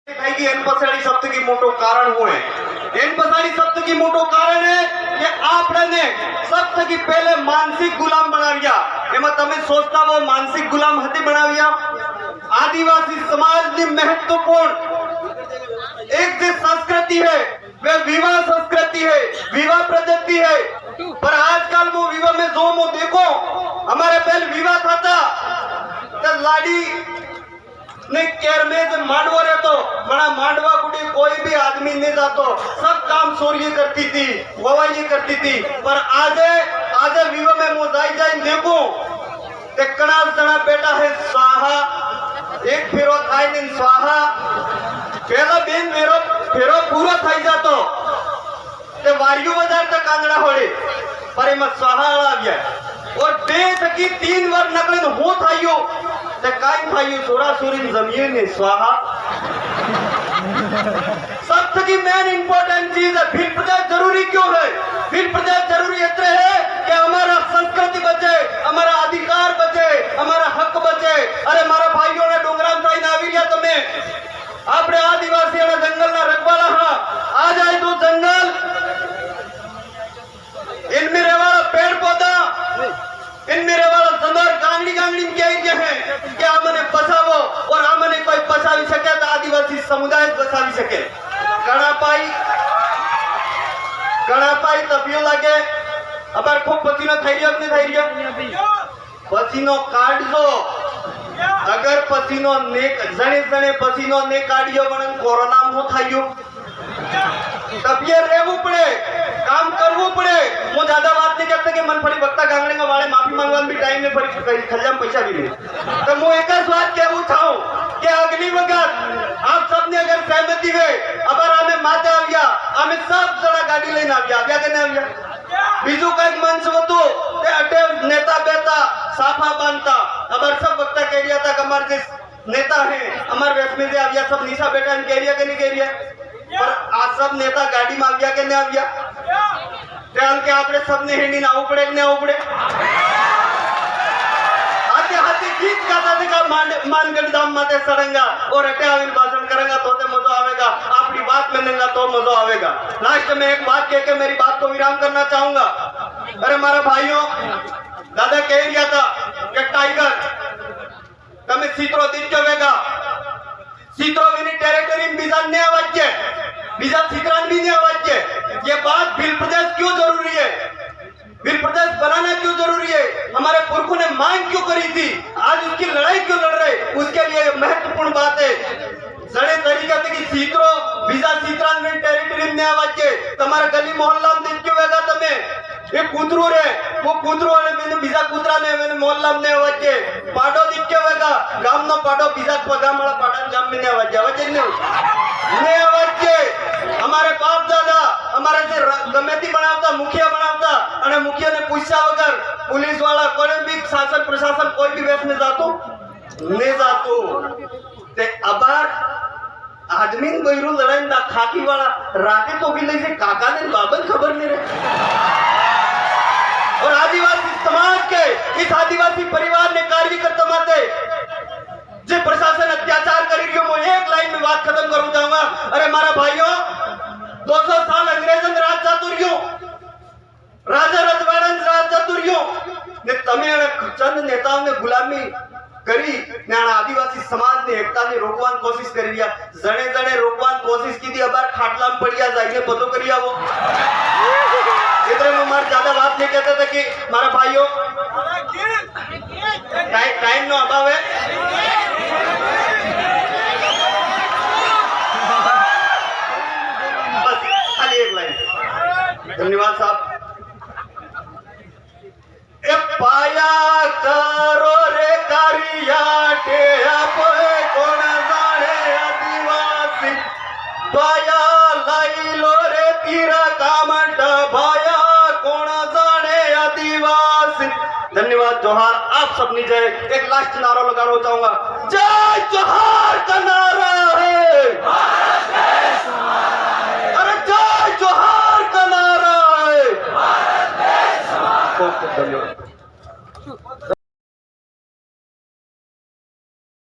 N पछाड़ी शब्द की मोटो कारण हुए एन पछाड़ी शब्द की मोटो कारण है कि आपने शब्द की पहले मानसिक गुलाम बनाव्या एम तमे सोचता वो मानसिक गुलाम हती बनाव्या आदिवासी समाज की महत्वपूर्ण एक जो संस्कृति है वह विवाह संस्कृति है, विवाह पद्धति है। पर आजकल वो विवाह में जो मो देखो हमारे पहले विवाह था तो लाड़ी ने केर में जो मांडवा रहतो बड़ा मांडवा कुटी कोई भी आदमी नहीं जातो, सब काम सोरिये करती थी, ववाई करती थी। पर आज विवाह में मो जाई देखो ते कणा जना बेटा है स्वाहा एक फेरो थाई दिन स्वाहा पहला बेन फेरो पूरा थाई जातो ते वारियो बाजार तक कांगड़ा होड़े पर एम स्वाहा आ गया और बे थकी 3 बार नकले हो थाइयो ते काई थाइयो सोरा सोरीन जमीन ने स्वाहा सब थकी मेन इंपॉर्टेंट चीज है। फिर प्रजा जरूरी क्यों है? फिर प्रजा जरूरी इतने है कि हमारा संस्कृति बचे, हमारा अधिकार बचे, हमारा हक बचे। अरे मारा भाइयों ने डोंगराम थाई ना आवी गया तमे આપણે આદિવાસીઓના જંગલના રખવાલા હા आ जाए तो जंगल इनमें रहवाला पेड़ पौधा इनमें रहवाला जानवर गांगड़ी गांगड़ी क्या क्या है क्या हमने बचावो और हमने कोई बचावी सके तो आदिवासी समुदाय बचावी सके। घणा पाई तपियो लागे अबार खूब पसीनो થઈ રહ્યો કે નહીં થઈ રહ્યો पसीनो काढजो अगर पसीनो ने जने पसीनो ने काढियो पण कोरोना मो थायो तब ये रहવું પડે काम करવું પડે। હું ज्यादा बात नहीं करता कि मन फड़ी वक्ता गांगड़े में वाले माफी मांगवान भी टाइम में फड़ी खजाम पैसा भी नहीं तो मैं एक बात कहूं चाहूं कि अगली वक्त आप सबने अगर सहमति है अबर हमें माते आव्या हमें सब जरा गाड़ी लेने आव्या के नहीं आव्या बीजू कई मंच होतो ते अटे नेता बेता साफा बांधता अबर सब वक्ता कह रिया था कि हमारे जे नेता है हमारे वेस्ट में जे आव्या सब निशा बेटा ने कह रिया के नहीं कह रिया पर आज सब नेता गाड़ी में आव्या के नहीं आव्या त्याल के आपने सबने हेंडी ना उपड़े ने उपड़े हाथी गीत गाता थे का मानगढ़ धाम माते सड़ेगा और अटे आविन भाषण करेंगा तो मजा आवेगा, अपनी बात मानेगा तो मजा आवेगा। लास्ट में एक बात कह के मेरी बात को विराम करना चाहूंगा। अरे मारा भाइयों दादा कह रिया था कि टाइगर तमे सीत्रो दिखो वेगा सीत्रो विनी टेरिटरी बीजा ने आवाज है बीजा सीतरान भी नहीं आवाज है। ये बात भील प्रदेश क्यों जरूरी है? भील प्रदेश बनाना क्यों जरूरी है? हमारे पुरखों ने मांग क्यों करी थी? आज उसकी लड़ाई क्यों लड़ रहे? उसके लिए महत्वपूर्ण बात है जड़े तरीका से कि सीत्रो बीजा सीतरान विनी टेरिटरी ने आवाज है तुम्हारे गली मोहल्ला में दिखो वेगा तमे ये कूतरू रे वो कूतरू ने मैंने बीजा कूतरा ने मैंने मोहल्ला में आवाज है पाडो दिखो वेगा गाम नो पाडो बीजा पगाम वाला पाडा गाम में आवाज ने आवाज है। हमारे बाप दादा हमारे से गमेती बनावता मुखिया बनावता અને મુખિયા ને પૂછ્યા વગર पुलिस वाला कोई भी शासन प्रशासन कोई भी वेश में जातो नहीं जातो ते अबार आदमी गयरू लड़ाई ना खाकी वाला राते तो भी नहीं काका ने बाबन खबर नहीं रहे। और आदिवासी समाज के इस आदिवासी परिवार ने कार्यकर्ता माते जो प्रशासन अत्याचार करी रही हो एक लाइन में बात खत्म करूं चाहूंगा। अरे मारा भाइयों 200 साल अंग्रेजन राज चातुर्यो राजा रजवाड़न राज चातुर्यो ने तमे चंद नेताओं ने गुलामी करी ने आदिवासी समाज ने एकता ने रोकवान कोशिश करी रिया जने जने रोकवान कोशिश की थी अबार खाटला में पड़िया जाइए पतो करिया वो इतने में मार ज्यादा बात नहीं कहते थे कि मारा भाइयों टाइम नो अभाव है। बस खाली एक लाइन धन्यवाद साहब। पाया करो रे कारिया टेया पे कोण जाने आदिवासी पाया लाई लो रे तीरा कामट भाया कोण जाने आदिवासी। धन्यवाद जोहार आप सबनी जय। एक लास्ट नारा लगाना चाहूंगा